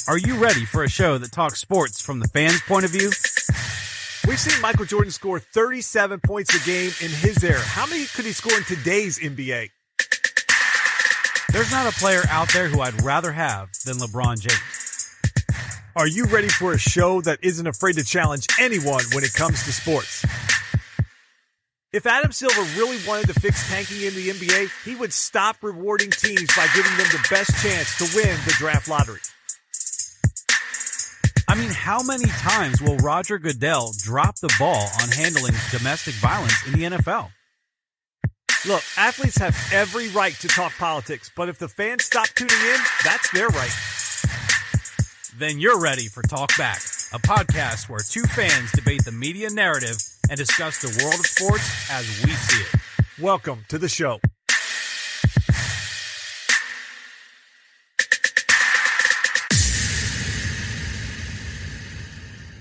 Are you ready for a show that talks sports from the fans' point of view? We've seen Michael Jordan score 37 points a game in his era. How many could he score in today's NBA? There's not a player out there who I'd rather have than LeBron James. Are you ready for a show that isn't afraid to challenge anyone when it comes to sports? If Adam Silver really wanted to fix tanking in the NBA, he would stop rewarding teams by giving them the best chance to win the draft lottery. I mean, how many times will Roger Goodell drop the ball on handling domestic violence in the NFL? Look, athletes have every right to talk politics, but if the fans stop tuning in, that's their right. Then you're ready for Talk Back, a podcast where two fans debate the media narrative and discuss the world of sports as we see it. Welcome to the show.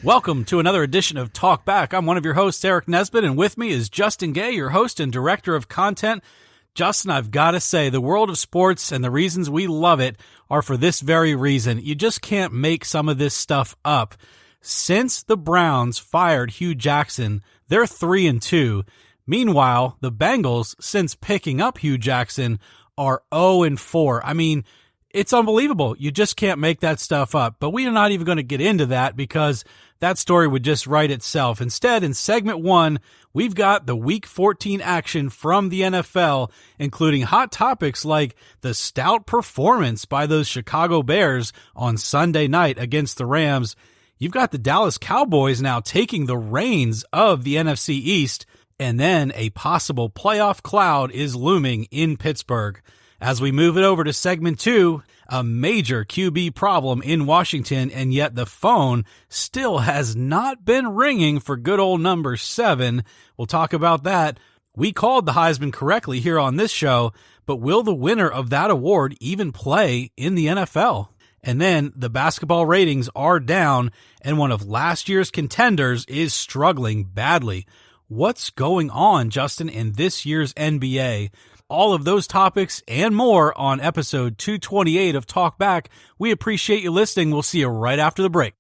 Welcome to another edition of Talk Back. I'm one of your hosts, Eric Nesbit, and with me is Justin Gay, your host and director of content. Justin, I've got to say, the world of sports and the reasons we love it are for this very reason. You just can't make some of this stuff up. Since the Browns fired Hugh Jackson, they're 3-2. Meanwhile, the Bengals, since picking up Hugh Jackson, are 0-4. I mean, it's unbelievable. You just can't make that stuff up. But we are not even going to get into that because that story would just write itself. Instead, in segment 1, we've got the Week 14 action from the NFL, including hot topics like the stout performance by those Chicago Bears on Sunday night against the Rams. You've got the Dallas Cowboys now taking the reins of the NFC East, and then a possible playoff cloud is looming in Pittsburgh. As we move it over to segment 2, a major QB problem in Washington, and yet the phone still has not been ringing for good old number 7. We'll talk about that. We called the Heisman correctly here on this show, but will the winner of that award even play in the NFL? And then the basketball ratings are down, and one of last year's contenders is struggling badly. What's going on, Justin, in this year's NBA? All of those topics and more on episode 228 of Talk Back. We appreciate you listening. We'll see you right after the break.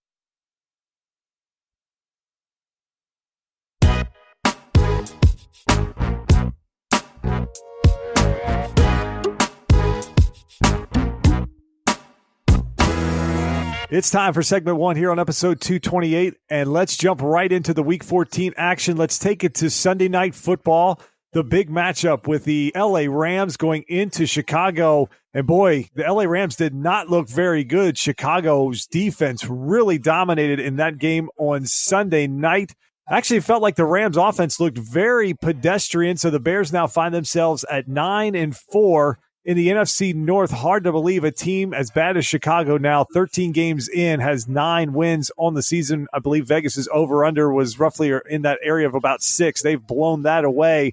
It's time for segment 1 here on episode 228, and let's jump right into the Week 14 action. Let's take it to Sunday Night Football. The big matchup with the LA Rams going into Chicago. And boy, the LA Rams did not look very good. Chicago's defense really dominated in that game on Sunday night. Actually, it felt like the Rams offense looked very pedestrian. So the Bears now find themselves at 9-4 in the NFC North. Hard to believe a team as bad as Chicago now, 13 games in, has 9 wins on the season. I believe Vegas's over-under was roughly in that area of about 6. They've blown that away.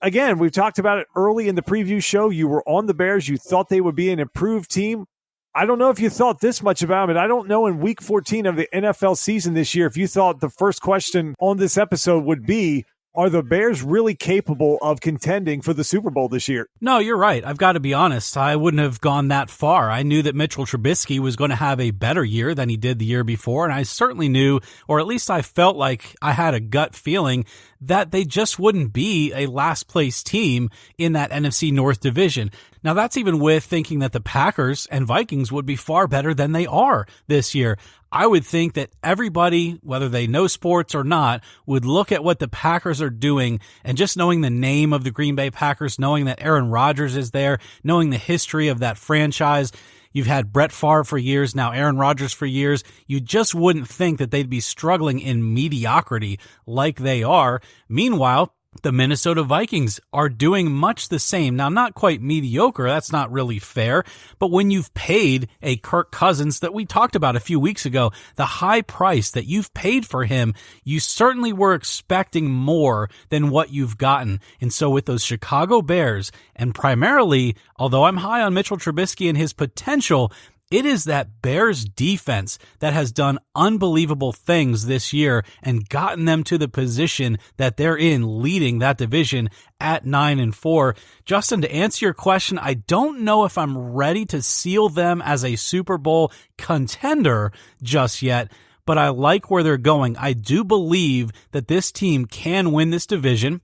Again, we've talked about it early in the preview show. You were on the Bears. You thought they would be an improved team. I don't know if you thought this much about them. And I don't know in Week 14 of the NFL season this year if you thought the first question on this episode would be, are the Bears really capable of contending for the Super Bowl this year? No, you're right. I've got to be honest. I wouldn't have gone that far. I knew that Mitchell Trubisky was going to have a better year than he did the year before. And I certainly knew, or at least I felt like I had a gut feeling that they just wouldn't be a last place team in that NFC North division. Now, that's even with thinking that the Packers and Vikings would be far better than they are this year. I would think that everybody, whether they know sports or not, would look at what the Packers are doing, and just knowing the name of the Green Bay Packers, knowing that Aaron Rodgers is there, knowing the history of that franchise. You've had Brett Favre for years, now Aaron Rodgers for years. You just wouldn't think that they'd be struggling in mediocrity like they are. Meanwhile, the Minnesota Vikings are doing much the same. Now, not quite mediocre. That's not really fair. But when you've paid a Kirk Cousins that we talked about a few weeks ago, the high price that you've paid for him, you certainly were expecting more than what you've gotten. And so with those Chicago Bears, and primarily, although I'm high on Mitchell Trubisky and his potential, It is that Bears defense that has done unbelievable things this year and gotten them to the position that they're in, leading that division at 9-4. Justin, to answer your question, I don't know if I'm ready to seal them as a Super Bowl contender just yet, but I like where they're going. I do believe that this team can win this division.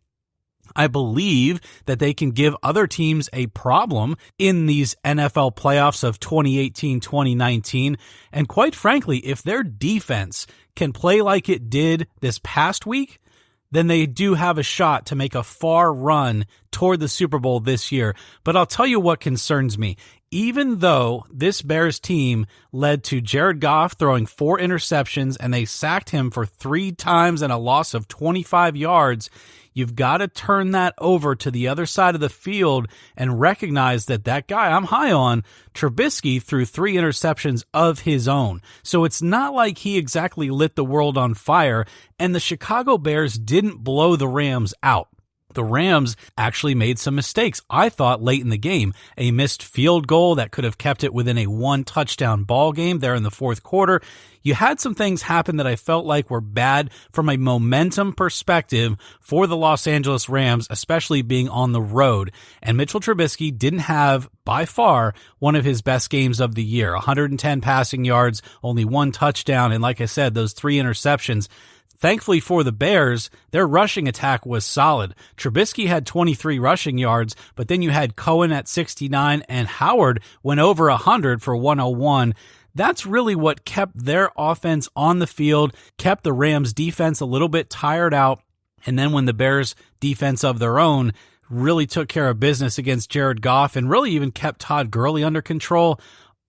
I believe that they can give other teams a problem in these NFL playoffs of 2018-2019. And quite frankly, if their defense can play like it did this past week, then they do have a shot to make a far run toward the Super Bowl this year. But I'll tell you what concerns me. Even though this Bears team led to Jared Goff throwing 4 interceptions and they sacked him for 3 times and a loss of 25 yards, you've got to turn that over to the other side of the field and recognize that that guy I'm high on, Trubisky, threw 3 interceptions of his own. So it's not like he exactly lit the world on fire, and the Chicago Bears didn't blow the Rams out. The Rams actually made some mistakes, I thought, late in the game. A missed field goal that could have kept it within a 1-touchdown ball game there in the fourth quarter. You had some things happen that I felt like were bad from a momentum perspective for the Los Angeles Rams, especially being on the road. And Mitchell Trubisky didn't have, by far, one of his best games of the year. 110 passing yards, only 1 touchdown, and like I said, those 3 interceptions. Thankfully for the Bears, their rushing attack was solid. Trubisky had 23 rushing yards, but then you had Cohen at 69 and Howard went over 100 for 101. That's really what kept their offense on the field, kept the Rams defense a little bit tired out. And then when the Bears defense of their own really took care of business against Jared Goff and really even kept Todd Gurley under control,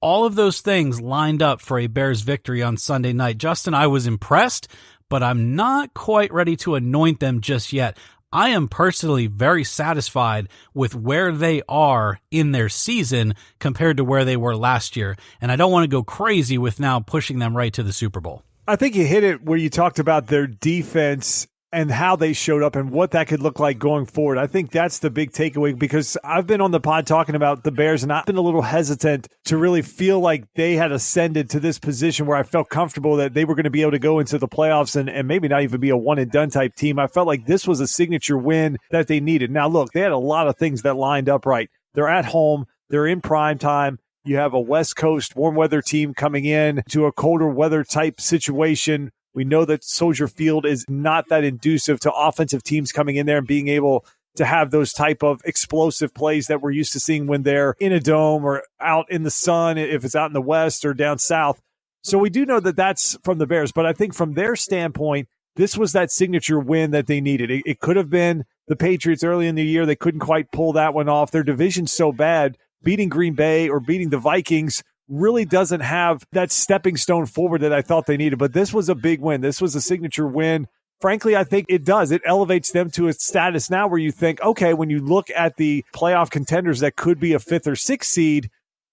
all of those things lined up for a Bears victory on Sunday night. Justin, I was impressed, but I'm not quite ready to anoint them just yet. I am personally very satisfied with where they are in their season compared to where they were last year, and I don't want to go crazy with now pushing them right to the Super Bowl. I think you hit it where you talked about their defense and how they showed up and what that could look like going forward. I think that's the big takeaway, because I've been on the pod talking about the Bears and I've been a little hesitant to really feel like they had ascended to this position where I felt comfortable that they were going to be able to go into the playoffs and maybe not even be a one-and-done type team. I felt like this was a signature win that they needed. Now, look, they had a lot of things that lined up right. They're at home. They're in prime time. You have a West Coast warm weather team coming in to a colder weather type situation. We know that Soldier Field is not that conducive to offensive teams coming in there and being able to have those type of explosive plays that we're used to seeing when they're in a dome or out in the sun, if it's out in the West or down south. So we do know that that's from the Bears. But I think from their standpoint, this was that signature win that they needed. It could have been the Patriots early in the year. They couldn't quite pull that one off. Their division's so bad. Beating Green Bay or beating the Vikings really doesn't have that stepping stone forward that I thought they needed. But this was a big win. This was a signature win. Frankly, I think it does. It elevates them to a status now where you think, okay, when you look at the playoff contenders that could be a 5th or 6th seed,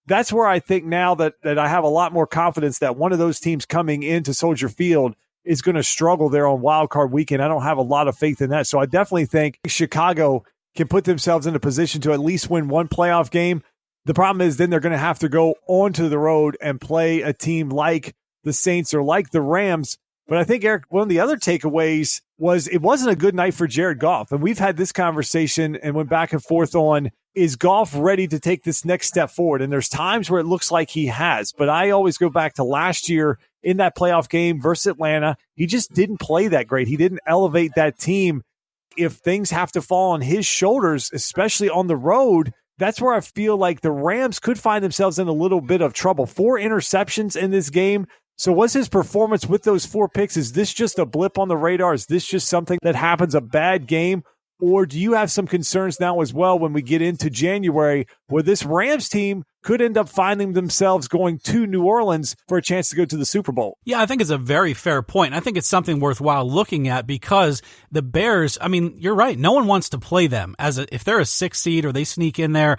that's where I think now that I have a lot more confidence that one of those teams coming into Soldier Field is going to struggle there on Wild Card Weekend. I don't have a lot of faith in that. So I definitely think Chicago can put themselves in a position to at least win one playoff game. The problem is then they're going to have to go onto the road and play a team like the Saints or like the Rams. But I think, Eric, one of the other takeaways was it wasn't a good night for Jared Goff. And we've had this conversation and went back and forth on, is Goff ready to take this next step forward? And there's times where it looks like he has. But I always go back to last year in that playoff game versus Atlanta. He just didn't play that great. He didn't elevate that team. If things have to fall on his shoulders, especially on the road, that's where I feel like the Rams could find themselves in a little bit of trouble. 4 interceptions in this game. So was his performance with those 4 picks, is this just a blip on the radar? Is this just something that happens, a bad game? Or do you have some concerns now as well when we get into January where this Rams team could end up finding themselves going to New Orleans for a chance to go to the Super Bowl? Yeah, I think it's a very fair point. I think it's something worthwhile looking at because the Bears, I mean, you're right. No one wants to play them if they're a 6th seed or they sneak in there,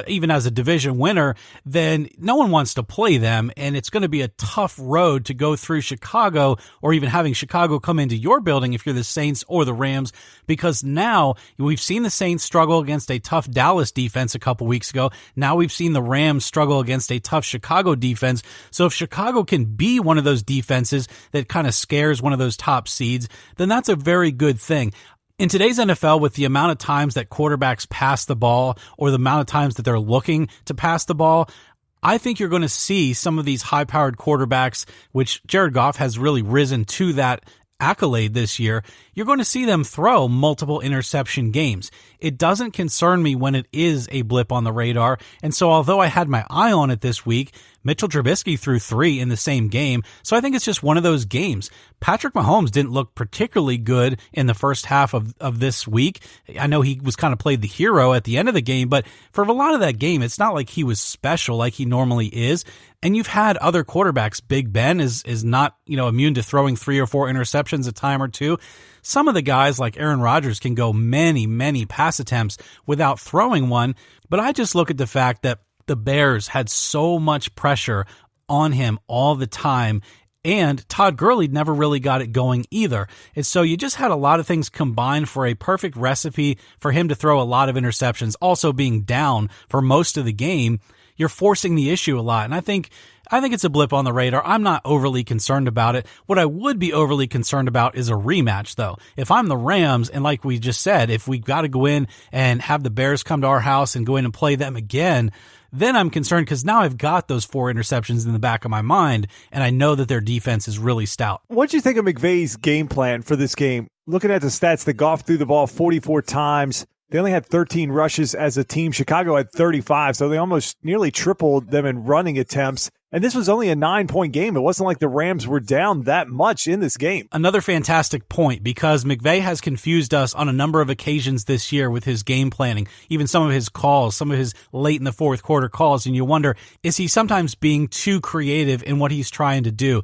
even as a division winner, then no one wants to play them. And it's going to be a tough road to go through Chicago or even having Chicago come into your building if you're the Saints or the Rams, because now we've seen the Saints struggle against a tough Dallas defense a couple weeks ago. Now we've seen the Rams struggle against a tough Chicago defense. So if Chicago can be one of those defenses that kind of scares one of those top seeds, then that's a very good thing. In today's NFL, with the amount of times that quarterbacks pass the ball or the amount of times that they're looking to pass the ball, I think you're going to see some of these high-powered quarterbacks, which Jared Goff has really risen to that accolade this year, you're going to see them throw multiple interception games. It doesn't concern me when it is a blip on the radar. And so although I had my eye on it this week, Mitchell Trubisky threw 3 in the same game. So I think it's just one of those games. Patrick Mahomes didn't look particularly good in the first half of this week. I know he was kind of played the hero at the end of the game, but for a lot of that game, it's not like he was special like he normally is. And you've had other quarterbacks. Big Ben is not, immune to throwing 3 or 4 interceptions a time or two. Some of the guys like Aaron Rodgers can go many, many pass attempts without throwing one. But I just look at the fact that the Bears had so much pressure on him all the time, and Todd Gurley never really got it going either. And so you just had a lot of things combined for a perfect recipe for him to throw a lot of interceptions. Also being down for most of the game, you're forcing the issue a lot. And I think it's a blip on the radar. I'm not overly concerned about it. What I would be overly concerned about is a rematch, though. If I'm the Rams, and like we just said, if we got to go in and have the Bears come to our house and go in and play them again, then I'm concerned because now I've got those 4 interceptions in the back of my mind, and I know that their defense is really stout. What do you think of McVay's game plan for this game? Looking at the stats, the Goff threw the ball 44 times. They only had 13 rushes as a team. Chicago had 35, so they almost nearly tripled them in running attempts. And this was only a 9-point game. It wasn't like the Rams were down that much in this game. Another fantastic point, because McVay has confused us on a number of occasions this year with his game planning, even some of his calls, some of his late in the fourth quarter calls. And you wonder, is he sometimes being too creative in what he's trying to do?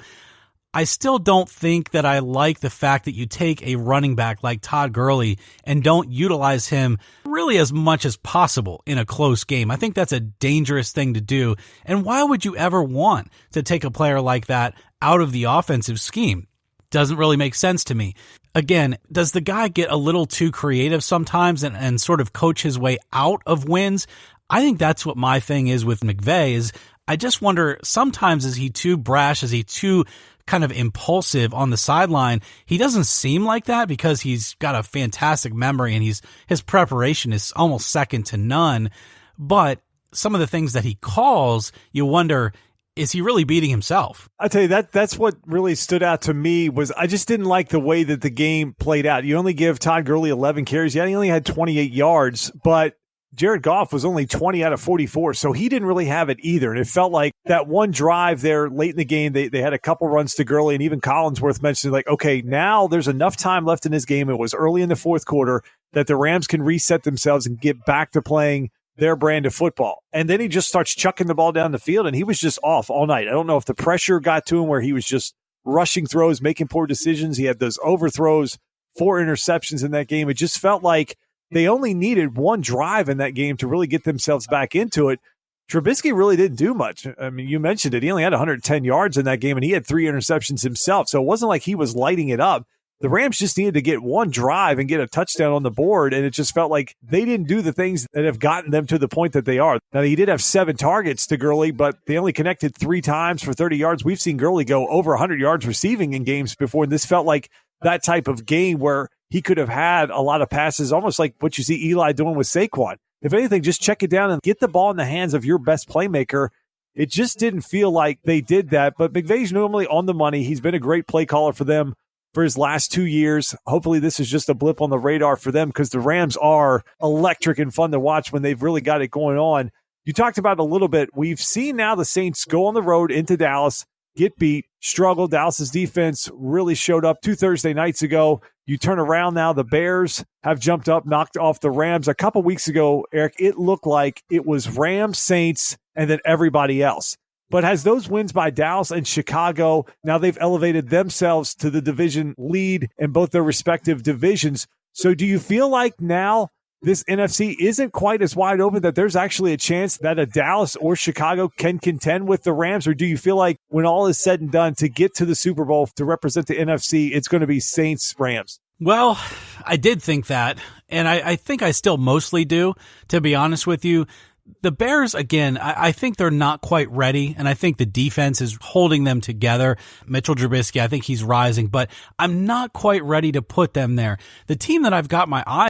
I still don't think that I like the fact that you take a running back like Todd Gurley and don't utilize him really as much as possible in a close game. I think that's a dangerous thing to do. And why would you ever want to take a player like that out of the offensive scheme? Doesn't really make sense to me. Again, does the guy get a little too creative sometimes and sort of coach his way out of wins? I think that's what my thing is with McVay. Is I just wonder, sometimes is he too brash? Is he too kind of impulsive on the sideline? He doesn't seem like that because he's got a fantastic memory and his preparation is almost second to none. But some of the things that he calls, you wonder, is he really beating himself? I tell you, that's what really stood out to me. Was I just didn't like the way that the game played out. You only give Todd Gurley 11 carries. Yeah, he only had 28 yards, but Jared Goff was only 20 out of 44, so he didn't really have it either. And it felt like that one drive there late in the game, they had a couple runs to Gurley, and even Collinsworth mentioned, like, okay, now there's enough time left in this game. It was early in the fourth quarter that the Rams can reset themselves and get back to playing their brand of football. And then he just starts chucking the ball down the field, and he was just off all night. I don't know if the pressure got to him where he was just rushing throws, making poor decisions. He had those overthrows, 4 interceptions in that game. It just felt like they only needed one drive in that game to really get themselves back into it. Trubisky really didn't do much. I mean, you mentioned it. He only had 110 yards in that game, and he had 3 interceptions himself. So it wasn't like he was lighting it up. The Rams just needed to get one drive and get a touchdown on the board, and it just felt like they didn't do the things that have gotten them to the point that they are. Now, he did have 7 targets to Gurley, but they only connected 3 times for 30 yards. We've seen Gurley go over 100 yards receiving in games before, and this felt like that type of game where he could have had a lot of passes, almost like what you see Eli doing with Saquon. If anything, just check it down and get the ball in the hands of your best playmaker. It just didn't feel like they did that, but McVay's normally on the money. He's been a great play caller for them for his last 2 years. Hopefully this is just a blip on the radar for them, because the Rams are electric and fun to watch when they've really got it going on. You talked about it a little bit. We've seen now the Saints go on the road into Dallas, get beat, struggle. Dallas's defense really showed up 2 Thursday nights ago. You turn around now, the Bears have jumped up, knocked off the Rams. A couple weeks ago, Eric, it looked like it was Rams, Saints, and then everybody else. But has those wins by Dallas and Chicago, now they've elevated themselves to the division lead in both their respective divisions. So do you feel like now this NFC isn't quite as wide open, that there's actually a chance that a Dallas or Chicago can contend with the Rams? Or do you feel like when all is said and done, to get to the Super Bowl, to represent the NFC, it's going to be Saints, Rams? Well, I did think that, and I think I still mostly do, to be honest with you. The Bears, again, I think they're not quite ready, and I think the defense is holding them together. Mitchell Trubisky, I think he's rising, but I'm not quite ready to put them there. The team that I've got my eye